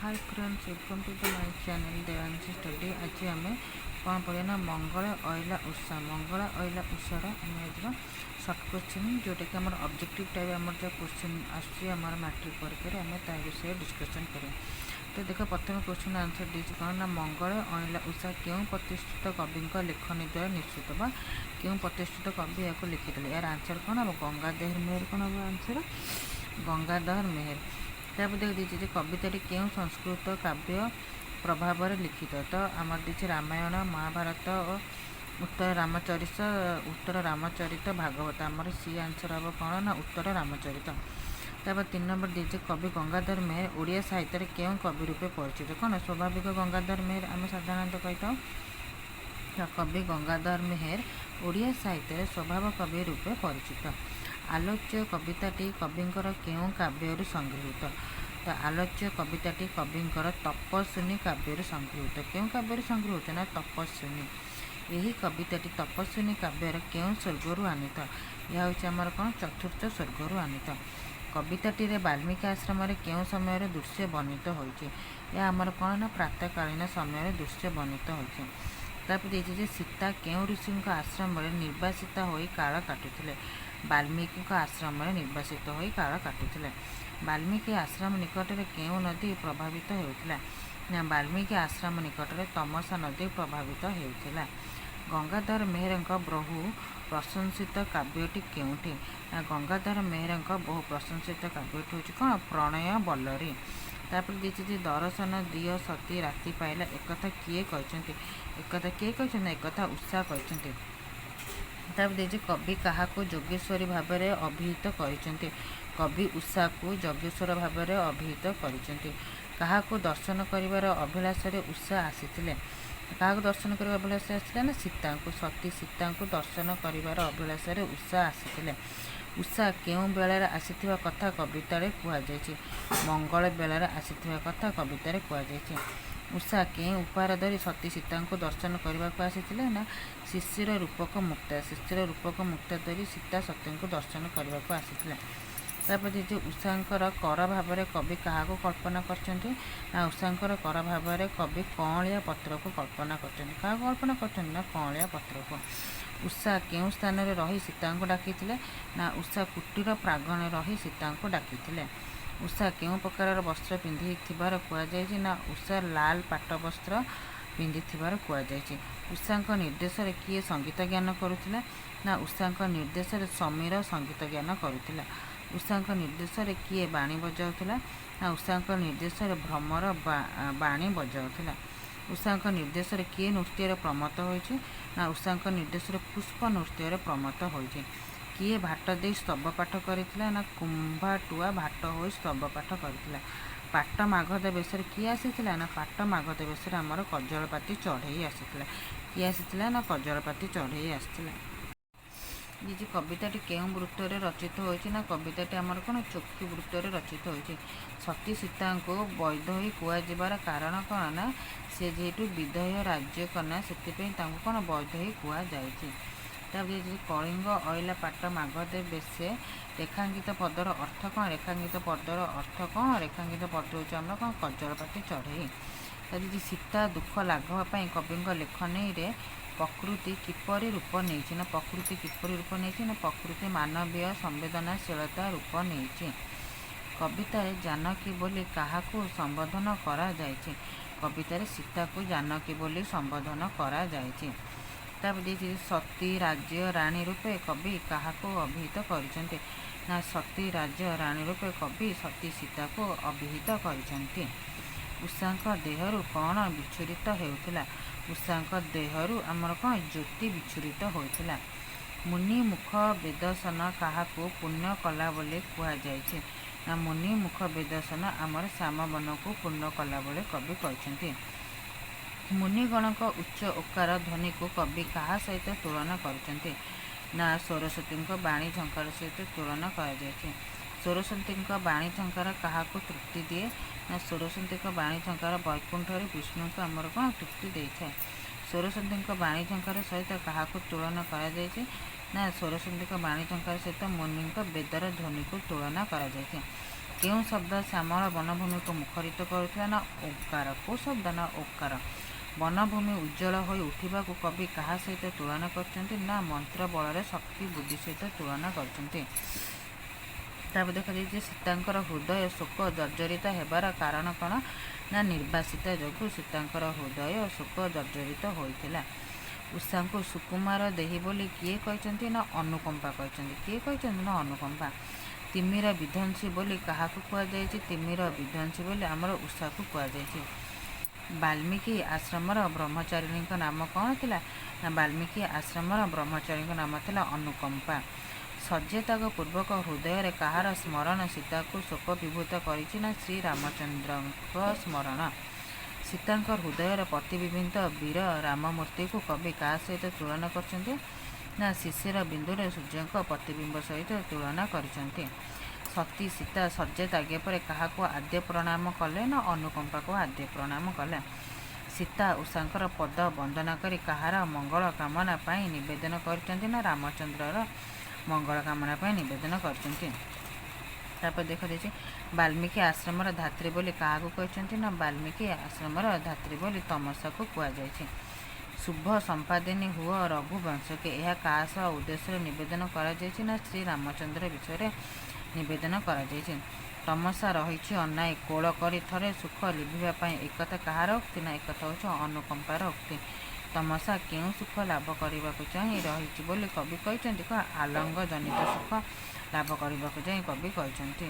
Hi friends, welcome to the my channel Devanshi study. आज आम कौन पढ़ा मंगल अइला उषा। मंगल अइला उषार आम आज सर्ट क्वेश्चन जोटा कि आम ऑब्जेक्टिव टाइप आम जो क्वेश्चन आम मैट्रिक परीक्षा आम ता विषय डिस्कसन करें। तो देख प्रथम क्वेश्चन आंसर दी कौन ना मंगल अइला उषा क्यों प्रतिष्ठित कवि लेखनी द्वारा निश्चित बा क्यों प्रतिष्ठित कवि या लिखिते यार आंसर कौन हम गंगाधर मेहर कौन हम आंसर गंगाधर मेहर। तापर देख दीजिए कविताटी क्यों संस्कृत काव्य प्रभाव लिखित। तो आम दीजिए रामायण महाभारत और उत्तर रामचरित भागवत आमर सी आंसर हम कौन ना उत्तर रामचरित। तापर 3 नंबर दीजिए कवि गंगाधर मेहर ओडिया साहित्य क्यों कवि रूपे परिचित। कौन स्वाभाविक गंगाधर मेहर आम साधारणतः कही था कवि गंगाधर मेहर ओडिया साहित्य स्वभाव कवि रूपे परिचित। आलोच्य कविताटी कविंकर केउं काव्यरु संगृहीत। तो आलोच्य कविताटी कविंकर तपस्विनी काव्यरु संगृहीत। केउं काव्यरु संगृहीत ना तपस्विनी। यही कविताटी तपस्विनी काव्यर केउं स्वर्गरु आनीत। यह होछि हमर कोन चतुर्थ स्वर्गरु आनीत। कविताटी रे वाल्मीकि आश्रम रे केउं समय दृश्य वर्णित होइछि। यह हमर कोन ना प्रातःकालीन समय दृश्य वर्णित होइछि। तापर देखिए सीता केउं ऋषि आश्रम रे निर्वासित होई काल काटुथिले। वाल्मीकि आश्रम निर्वासित होई काल काटुथिले। वाल्मीकि आश्रम निकट में केउं नदी प्रभावित होउथिला ना वाल्मीकि आश्रम निकट में तमसा नदी प्रभावित होउथिला। गंगाधर मेहर बहु प्रशंसित काव्यटी केउठी ना गंगाधर मेहर बहु प्रशंसित काव्यटी होछि कौन प्रणय बल्लरी। तापर दीजिए दर्शन दिय सती राति पाइला एकथा किए कहते एकथा किए कहते एकथा उषा कहते। तापर दीजिए कवि क्या जोगेश्वरी भाव में अभिहित करते। कवि उषा को जोगेश्वर भाव में अभिहित करते। क्या दर्शन कर अभिलाष उषा आसी क्या दर्शन कर अभिलाष आसला ना सीता को सती सीता को दर्शन कर अभिलाष उषा आसी। उषा केउं बेलार आसीथिबा कथा कविता कहुई मंगल बेलार आसीथिबा कथा कविता कहुई। उषा केउं उपहार धरी सती सीता को दर्शन करने को आसीथिले ना शिशिर रूपक मुक्ता। शिशिर रूपक मुक्ता धरी सीता सती को दर्शन करने को आसीथिले। तापर दीजिए उषांकर कर भाव में कवि क्या कल्पना करछन्ति ना उषांकर कर भाव में कवि कअलिया पत्र को कल्पना करछन्ति। क्या कल्पना करछन्ति ना कअलिया पत्र को। उषा केउं स्थान में रही सीता को डाकिथिले ना उषा कुटीर प्रांगण रही सीता को डाकिथिले। उषा केउं प्रकार वस्त्र पिंधि थिबार कुआଯାଇଛି ना उषा लाल पाट वस्त्र पिंधि थिबार कुआଯାଇଛି। उषांक निर्देश किए संगीत ज्ञान करुथिला ना उषांक निर्देश समीर संगीत ज्ञान करुथिला। उषांक निर्देश किए बाणी बजाउथिला ना उषांक निर्देश भ्रमर बाणी बजाउथिला। उषांक निर्देश किए नृत्य प्रमत्त होइछि ना उषांक निर्देश पुष्प नृत्य प्रमत्त होइछि। किए भाट दे स्तव पाठ करथिला ना कुंभाटुआ भाट हो स्तव पाठ करथिला। पाट माघ बेश किए आसीथिला ना पाट माघ बेश आमर कजलपाती चढ़ई आसीथिला। किए आसीथिला ना कजलपाती चढ़ई आसीथिला। जी कविताटी केउं वृत्त रचित होइछि ना कविताटी आमर कोन चोखी वृत्त रचित होइछि। सती सीता को वैदही कुआजिबार कारण कौन ना से जेहेतु विदय राज्य कन्या से कौन वैदही कुआଯାଇଛି। तापर कलिंग अइला पाट माघदे बेसे रेखांकित पदर अर्थ कौन रेखांकित पदर अर्थ कौन रेखांकित पद होम कौन कजलपाती चढ़ई। ताकि सीता दुख लाघव कवि लेखनी रे प्रकृति किपरि रूप नहीं ना प्रकृति किपरि रूप नहीं ना प्रकृति मानवीय संवेदनशीलता रूप नहीं। कवितार जानकी बोली क्या संबोधन करा जायछि। कवितार सीता को जानकी बोली संबोधन करा जायछि। तापर देखिए सती राज्य राणी रूपे कवि क्या अभिहित करछन्ति ना सती राज्य राणी रूपे कवि सती सीता को अभिहित करछन्ति। उषांक देहरु कौन विच्छुरित होउथिला। उषांक देहरु आमर कौन ज्योति विच्छुरित होइथिला। मुनि मुख वेदसन क्या पुण्य कला बोली कहुई ना मुनि मुख वेदसन आमर श्यामवन को पुण्य कला बोली कवि कहते। मुनिगण उच्च ओकार ध्वनि को कवि क्या सहित तुलना करते ना सरस्वती बाणी झंकार सहित तुलना कर। सरस्वती बाणी झंकार क्या तृप्ति दिए ना सरस्वती बाणी झंकार वैकुंठ विष्णु को आमर कौन तृप्ति दे था। सरस्वती बाणी झंकार सहित क्या तुलना कर ना सरस्वती बाणी झंकार सहित मुनि वेदर ध्वनि को तुलना कर। କେଉଁ ଶବ୍ଦ ଶ୍ୟାମଳ ବନଭୂମିକୁ ମୁଖରିତ କରୁଥିଲା ନା ଓଙ୍କାର। କେଉଁ ଶବ୍ଦ ନା ଓଙ୍କାର। ବନଭୂମି ଉଜ୍ଜଳ ହୋଇ ଉଠିବାକୁ କବି କାହା ସହିତ ତୁଳନା କରିଛନ୍ତି ନା ମନ୍ତ୍ର ବଳରେ ଶକ୍ତି ବୁଦ୍ଧି ସହିତ ତୁଳନା କରିଛନ୍ତି। ତାପରେ ଦେଖାଯାଇଛି ସୀତାଙ୍କର ହୃଦୟ ଶୋକ ଜର୍ଜରିତ ହେବାର କାରଣ କ'ଣ ନା ନିର୍ବାସିତା ଯୋଗୁଁ ସୀତାଙ୍କର ହୃଦୟ ଶୋକ ଜର୍ଜରିତ ହୋଇଥିଲା। ଉଷାଙ୍କୁ ସୁକୁମାର ଦେହି ବୋଲି କିଏ କହିଛନ୍ତି ନା ଅନୁକମ୍ପା କହିଛନ୍ତି। କିଏ କହିଛନ୍ତି ନା ଅନୁକମ୍ପା। ତିମିର ବିଧ୍ୱଂସୀ ବୋଲି କାହାକୁ କୁହାଯାଇଛି? ତିମିର ବିଧ୍ୱଂସୀ ବୋଲି ଆମର ଉଷାକୁ କୁହାଯାଇଛି। ବାଲ୍ମୀକି ଆଶ୍ରମର ବ୍ରହ୍ମଚାରିଣୀଙ୍କ ନାମ କ'ଣ ଥିଲା ନା ବାଲ୍ମୀକି ଆଶ୍ରମର ବ୍ରହ୍ମଚାରୀଙ୍କ ନାମ ଥିଲା ଅନୁକମ୍ପା। ସଜ୍ଜେତ୍ୟାଗ ପୂର୍ବକ ହୃଦୟରେ କାହାର ସ୍ମରଣ ସୀତାକୁ ଶୋକ ବିଭୂତ କରିଛି ନା ଶ୍ରୀରାମଚନ୍ଦ୍ରଙ୍କ ସ୍ମରଣ। ସୀତାଙ୍କ ହୃଦୟର ପ୍ରତିବିମ୍ବିତ ବୀର ରାମମୂର୍ତ୍ତିକୁ କବି କାହା ସହିତ ତୁଳନା କରିଛନ୍ତି ନା ଶିଶିର ବିନ୍ଦୁରେ ସୂର୍ଯ୍ୟଙ୍କ ପ୍ରତିବିମ୍ବ ସହିତ ତୁଳନା କରିଛନ୍ତି। ସତୀ ସୀତା ସଜ୍ଜା ତ୍ୟାଗ ପରେ କାହାକୁ ଆଦ୍ୟ ପ୍ରଣାମ କଲେ ନା ଅନୁକମ୍ପାକୁ ଆଦ୍ୟ ପ୍ରଣାମ କଲେ। ସୀତା ଉଷାଙ୍କର ପଦ ବନ୍ଦନା କରି କାହାର ମଙ୍ଗଳ କାମନା ପାଇଁ ନିବେଦନ କରିଛନ୍ତି ନା ରାମଚନ୍ଦ୍ରର ମଙ୍ଗଳ କାମନା ପାଇଁ ନିବେଦନ କରିଛନ୍ତି। ତାପରେ ଦେଖାଯାଇଛି ବାଲ୍ମୀକି ଆଶ୍ରମର ଧାତ୍ରୀ ବୋଲି କାହାକୁ କହିଛନ୍ତି ନା ବାଲ୍ମୀକି ଆଶ୍ରମର ଧାତ୍ରୀ ବୋଲି ତମସାକୁ କୁହାଯାଇଛି। ଶୁଭ ସମ୍ପାଦିନୀ ହୁଅ ରଘୁବଂଶକେ ଏହା କାହା ସହ ଉଦ୍ଦେଶ୍ୟରେ ନିବେଦନ କରାଯାଇଛି ନା ଶ୍ରୀରାମଚନ୍ଦ୍ର ବିଷୟରେ ନିବେଦନ କରାଯାଇଛି। ତମସା ରହିଛି ଅନାଇ କୋଳ କରି ଥରେ ସୁଖ ଲିଭିବା ପାଇଁ ଏକଥା କାହାର ଉକ୍ତି ନା ଏକଥା ହେଉଛି ଅନୁକମ୍ପାର ଉକ୍ତି। ତମସା କେଉଁ ସୁଖ ଲାଭ କରିବାକୁ ଚାହିଁ ରହିଛି ବୋଲି କବି କହିଛନ୍ତି? ଆଲଙ୍ଗ ଜନିତ ସୁଖ ଲାଭ କରିବାକୁ ଯାଇ କବି କହିଛନ୍ତି।